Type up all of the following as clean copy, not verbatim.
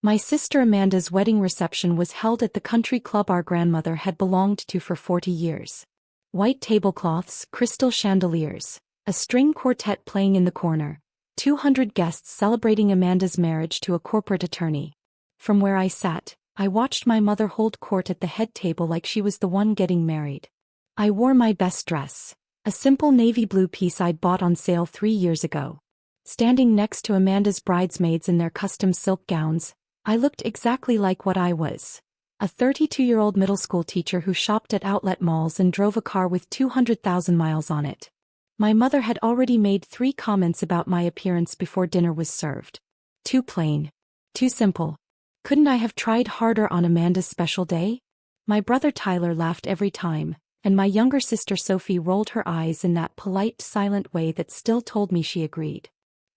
My sister Amanda's wedding reception was held at the country club our grandmother had belonged to for 40 years. White tablecloths, crystal chandeliers, a string quartet playing in the corner, 200 guests celebrating Amanda's marriage to a corporate attorney. From where I sat, I watched my mother hold court at the head table like she was the one getting married. I wore my best dress, a simple navy blue piece I'd bought on sale 3 years ago. Standing next to Amanda's bridesmaids in their custom silk gowns, I looked exactly like what I was. A 32-year-old middle school teacher who shopped at outlet malls and drove a car with 200,000 miles on it. My mother had already made 3 comments about my appearance before dinner was served. Too plain. Too simple. Couldn't I have tried harder on Amanda's special day? My brother Tyler laughed every time, and my younger sister Sophie rolled her eyes in that polite, silent way that still told me she agreed.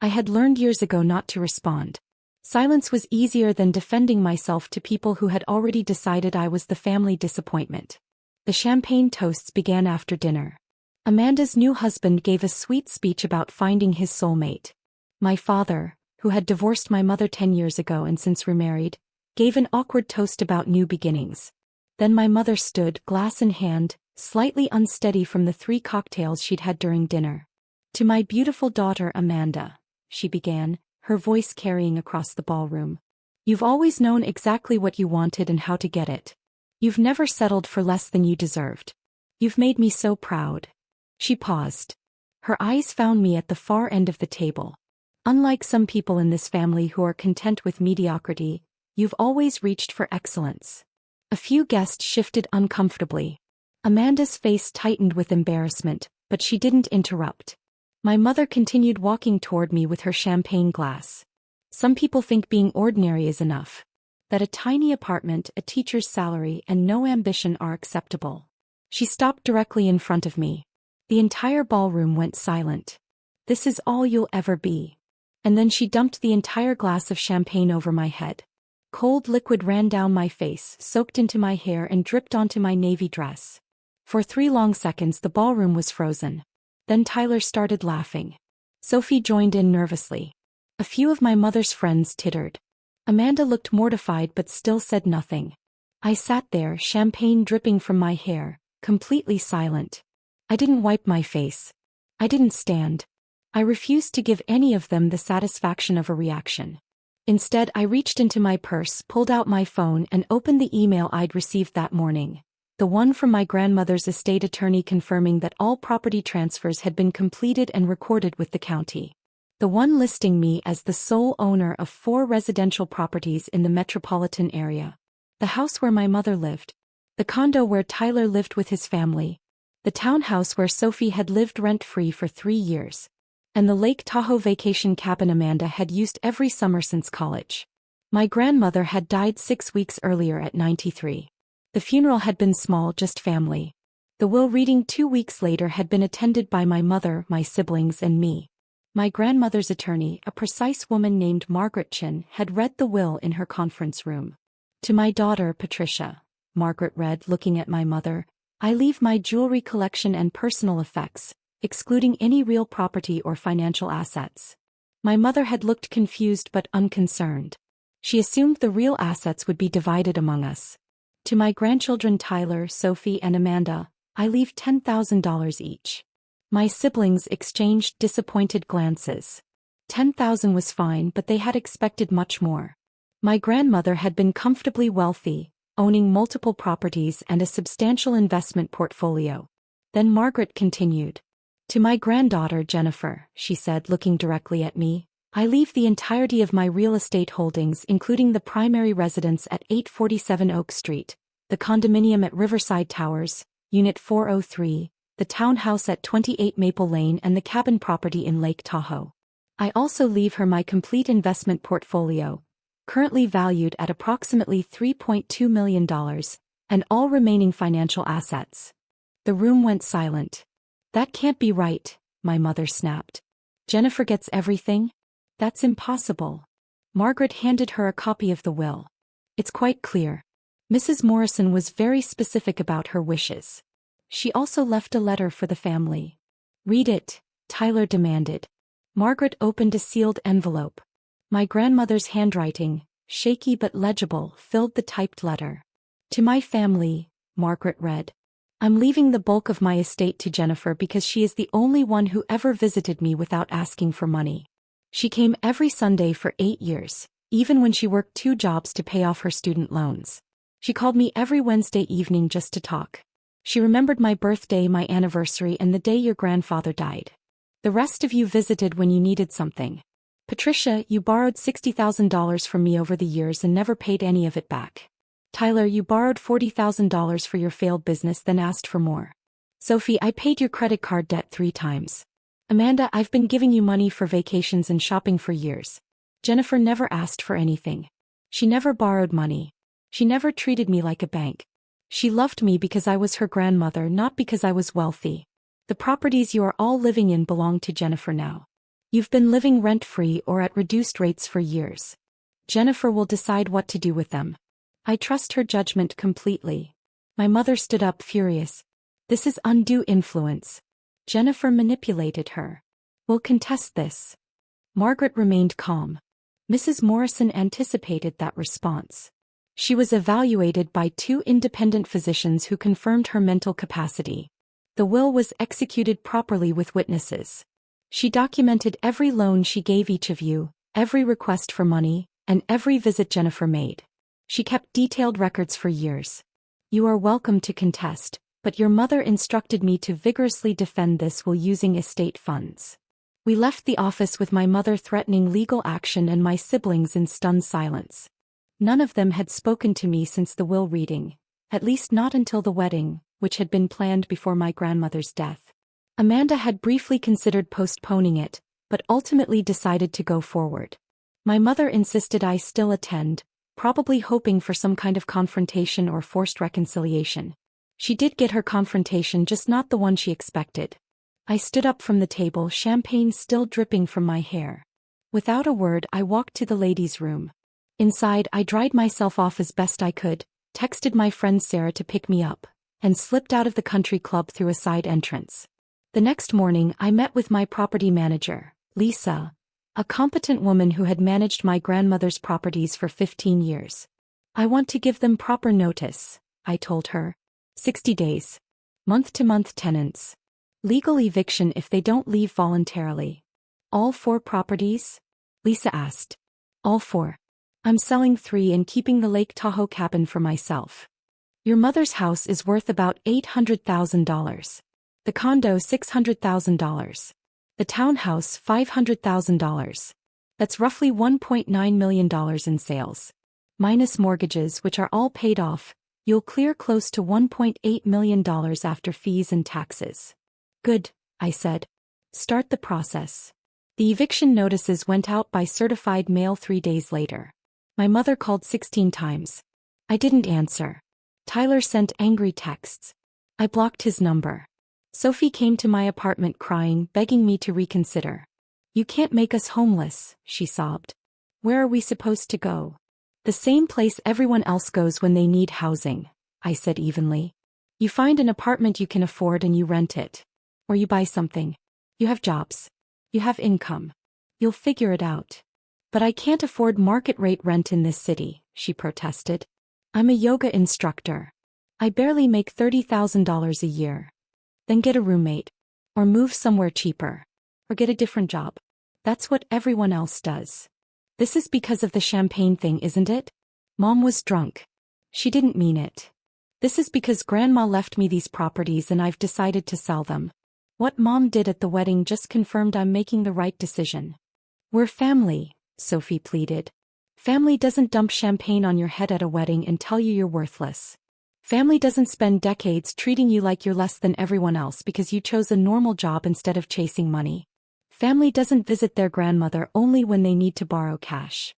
I had learned years ago not to respond. Silence was easier than defending myself to people who had already decided I was the family disappointment. The champagne toasts began after dinner. Amanda's new husband gave a sweet speech about finding his soulmate. My father, who had divorced my mother 10 years ago and since remarried, gave an awkward toast about new beginnings. Then my mother stood, glass in hand, slightly unsteady from the 3 cocktails she'd had during dinner. "To my beautiful daughter Amanda," she began, her voice carrying across the ballroom. "You've always known exactly what you wanted and how to get it. You've never settled for less than you deserved. You've made me so proud." She paused. Her eyes found me at the far end of the table. "Unlike some people in this family who are content with mediocrity, you've always reached for excellence." A few guests shifted uncomfortably. Amanda's face tightened with embarrassment, but she didn't interrupt. My mother continued walking toward me with her champagne glass. "Some people think being ordinary is enough. That a tiny apartment, a teacher's salary, and no ambition are acceptable." She stopped directly in front of me. The entire ballroom went silent. "This is all you'll ever be." And then she dumped the entire glass of champagne over my head. Cold liquid ran down my face, soaked into my hair and dripped onto my navy dress. For 3 long seconds the ballroom was frozen. Then Tyler started laughing. Sophie joined in nervously. A few of my mother's friends tittered. Amanda looked mortified but still said nothing. I sat there, champagne dripping from my hair, completely silent. I didn't wipe my face. I didn't stand. I refused to give any of them the satisfaction of a reaction. Instead, I reached into my purse, pulled out my phone and opened the email I'd received that morning. The one from my grandmother's estate attorney confirming that all property transfers had been completed and recorded with the county. The one listing me as the sole owner of 4 residential properties in the metropolitan area. The house where my mother lived. The condo where Tyler lived with his family. The townhouse where Sophie had lived rent-free for 3 years. And the Lake Tahoe vacation cabin Amanda had used every summer since college. My grandmother had died 6 weeks earlier at 93. The funeral had been small, just family. The will reading 2 weeks later had been attended by my mother, my siblings and me. My grandmother's attorney, a precise woman named Margaret Chin, had read the will in her conference room. "To my daughter, Patricia," Margaret read, looking at my mother, "I leave my jewelry collection and personal effects, excluding any real property or financial assets." My mother had looked confused but unconcerned. She assumed the real assets would be divided among us. "To my grandchildren Tyler, Sophie and Amanda, I leave $10,000 each." My siblings exchanged disappointed glances. 10,000 was fine, but they had expected much more. My grandmother had been comfortably wealthy, owning multiple properties and a substantial investment portfolio. Then Margaret continued. "To my granddaughter Jennifer," she said, looking directly at me, "I leave the entirety of my real estate holdings, including the primary residence at 847 Oak Street, the condominium at Riverside Towers, Unit 403, the townhouse at 28 Maple Lane and the cabin property in Lake Tahoe. I also leave her my complete investment portfolio, currently valued at approximately $3.2 million, and all remaining financial assets." The room went silent. "That can't be right," my mother snapped. "Jennifer gets everything? That's impossible." Margaret handed her a copy of the will. "It's quite clear. Mrs. Morrison was very specific about her wishes. She also left a letter for the family." "Read it," Tyler demanded. Margaret opened a sealed envelope. My grandmother's handwriting, shaky but legible, filled the typed letter. To my family, Margaret read. I'm leaving the bulk of my estate to Jennifer because she is the only one who ever visited me without asking for money. She came every Sunday for 8 years, even when she worked 2 jobs to pay off her student loans. She called me every Wednesday evening just to talk. She remembered my birthday, my anniversary, and the day your grandfather died. The rest of you visited when you needed something. Patricia, you borrowed $60,000 from me over the years and never paid any of it back. Tyler, you borrowed $40,000 for your failed business then asked for more. Sophie, I paid your credit card debt 3 times. Amanda, I've been giving you money for vacations and shopping for years. Jennifer never asked for anything. She never borrowed money. She never treated me like a bank. She loved me because I was her grandmother, not because I was wealthy. The properties you are all living in belong to Jennifer now. You've been living rent-free or at reduced rates for years. Jennifer will decide what to do with them. I trust her judgment completely. My mother stood up furious. This is undue influence. Jennifer manipulated her. We'll contest this. Margaret remained calm. Mrs. Morrison anticipated that response. She was evaluated by 2 independent physicians who confirmed her mental capacity. The will was executed properly with witnesses. She documented every loan she gave each of you, every request for money, and every visit Jennifer made. She kept detailed records for years. You are welcome to contest, but your mother instructed me to vigorously defend this while using estate funds. We left the office with my mother threatening legal action and my siblings in stunned silence. None of them had spoken to me since the will reading, at least not until the wedding, which had been planned before my grandmother's death. Amanda had briefly considered postponing it, but ultimately decided to go forward. My mother insisted I still attend, probably hoping for some kind of confrontation or forced reconciliation. She did get her confrontation, just not the one she expected. I stood up from the table, champagne still dripping from my hair. Without a word, I walked to the ladies' room. Inside, I dried myself off as best I could, texted my friend Sarah to pick me up, and slipped out of the country club through a side entrance. The next morning, I met with my property manager, Lisa, a competent woman who had managed my grandmother's properties for 15 years. I want to give them proper notice, I told her. 60 days. Month-to-month tenants. Legal eviction if they don't leave voluntarily. All 4 properties? Lisa asked. All 4. I'm selling 3 and keeping the Lake Tahoe cabin for myself. Your mother's house is worth about $800,000. The condo $600,000. The townhouse $500,000. That's roughly $1.9 million in sales. Minus mortgages, which are all paid off, you'll clear close to $1.8 million after fees and taxes. Good, I said. Start the process. The eviction notices went out by certified mail 3 days later. My mother called 16 times. I didn't answer. Tyler sent angry texts. I blocked his number. Sophie came to my apartment crying, begging me to reconsider. You can't make us homeless, she sobbed. Where are we supposed to go? The same place everyone else goes when they need housing, I said evenly. You find an apartment you can afford and you rent it. Or you buy something. You have jobs. You have income. You'll figure it out. But I can't afford market rate rent in this city, she protested. I'm a yoga instructor. I barely make $30,000 a year. Then get a roommate. Or move somewhere cheaper. Or get a different job. That's what everyone else does. This is because of the champagne thing, isn't it? Mom was drunk. She didn't mean it. This is because Grandma left me these properties and I've decided to sell them. What Mom did at the wedding just confirmed I'm making the right decision. We're family, Sophie pleaded. Family doesn't dump champagne on your head at a wedding and tell you you're worthless. Family doesn't spend decades treating you like you're less than everyone else because you chose a normal job instead of chasing money. Family doesn't visit their grandmother only when they need to borrow cash.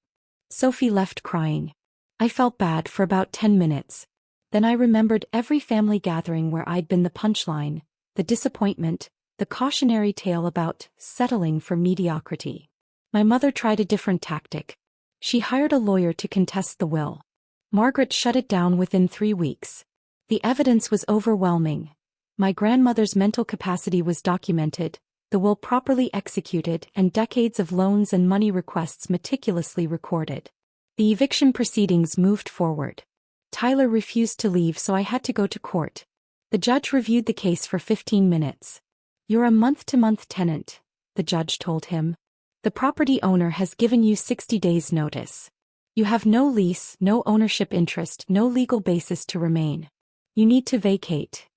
Sophie left crying. I felt bad for about 10 minutes. Then I remembered every family gathering where I'd been the punchline, the disappointment, the cautionary tale about settling for mediocrity. My mother tried a different tactic. She hired a lawyer to contest the will. Margaret shut it down within 3 weeks. The evidence was overwhelming. My grandmother's mental capacity was documented, the will properly executed, and decades of loans and money requests meticulously recorded. The eviction proceedings moved forward. Tyler refused to leave, so I had to go to court. The judge reviewed the case for 15 minutes. "You're a month-to-month tenant," the judge told him. "The property owner has given you 60 days' notice. You have no lease, no ownership interest, no legal basis to remain. You need to vacate."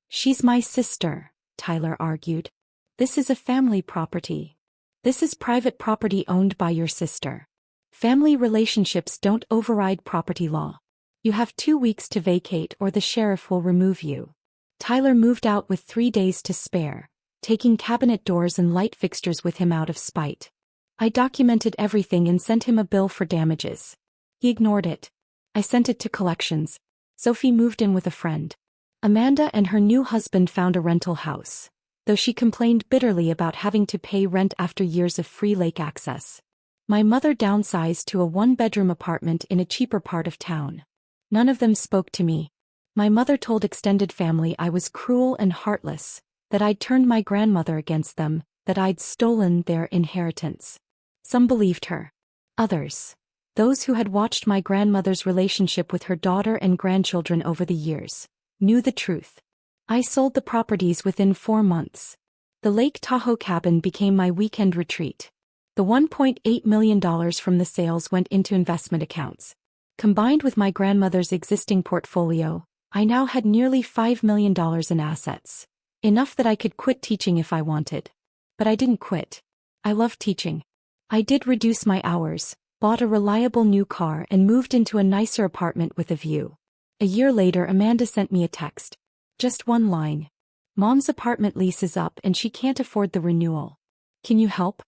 "She's my sister," Tyler argued. "This is a family property. This is private property owned by your sister. Family relationships don't override property law. You have 2 weeks to vacate or the sheriff will remove you." Tyler moved out with 3 days to spare, taking cabinet doors and light fixtures with him out of spite. I documented everything and sent him a bill for damages. He ignored it. I sent it to collections. Sophie moved in with a friend. Amanda and her new husband found a rental house, though she complained bitterly about having to pay rent after years of free lake access. My mother downsized to a 1-bedroom apartment in a cheaper part of town. None of them spoke to me. My mother told extended family I was cruel and heartless, that I'd turned my grandmother against them, that I'd stolen their inheritance. Some believed her. Others, those who had watched my grandmother's relationship with her daughter and grandchildren over the years, knew the truth. I sold the properties within 4 months. The Lake Tahoe cabin became my weekend retreat. The $1.8 million from the sales went into investment accounts. Combined with my grandmother's existing portfolio, I now had nearly $5 million in assets. Enough that I could quit teaching if I wanted. But I didn't quit. I loved teaching. I did reduce my hours, bought a reliable new car and moved into a nicer apartment with a view. A year later, Amanda sent me a text. Just one line. "Mom's apartment lease is up and she can't afford the renewal. Can you help?"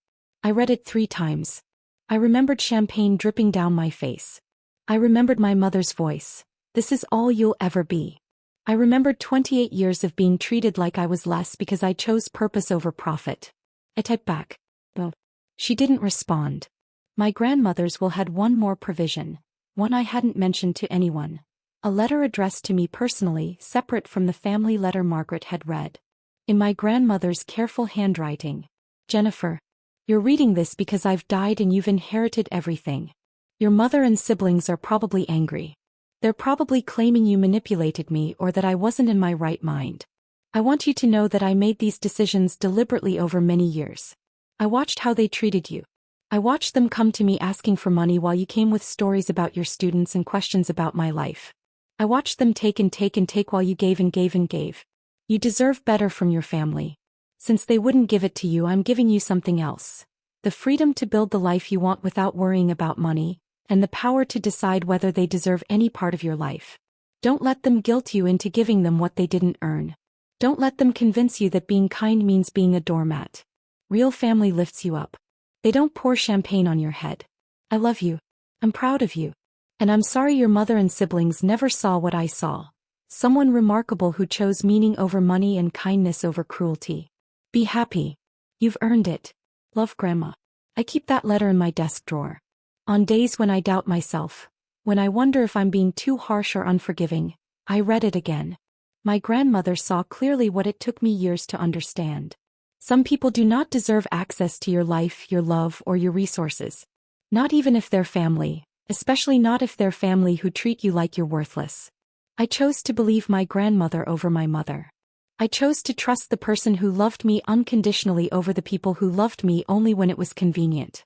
I read it 3 times. I remembered champagne dripping down my face. I remembered my mother's voice. "This is all you'll ever be." I remembered 28 years of being treated like I was less because I chose purpose over profit. I typed back. "Oh." She didn't respond. My grandmother's will had one more provision, one I hadn't mentioned to anyone. A letter addressed to me personally, separate from the family letter Margaret had read. In my grandmother's careful handwriting. "Jennifer, you're reading this because I've died and you've inherited everything. Your mother and siblings are probably angry. They're probably claiming you manipulated me or that I wasn't in my right mind. I want you to know that I made these decisions deliberately over many years. I watched how they treated you. I watched them come to me asking for money while you came with stories about your students and questions about my life. I watched them take and take and take while you gave and gave and gave. You deserve better from your family. Since they wouldn't give it to you, I'm giving you something else. The freedom to build the life you want without worrying about money, and the power to decide whether they deserve any part of your life. Don't let them guilt you into giving them what they didn't earn. Don't let them convince you that being kind means being a doormat. Real family lifts you up. They don't pour champagne on your head. I love you. I'm proud of you. And I'm sorry your mother and siblings never saw what I saw. Someone remarkable who chose meaning over money and kindness over cruelty. Be happy. You've earned it. Love, Grandma." I keep that letter in my desk drawer. On days when I doubt myself, when I wonder if I'm being too harsh or unforgiving, I read it again. My grandmother saw clearly what it took me years to understand. Some people do not deserve access to your life, your love, or your resources. Not even if they're family, especially not if they're family who treat you like you're worthless. I chose to believe my grandmother over my mother. I chose to trust the person who loved me unconditionally over the people who loved me only when it was convenient.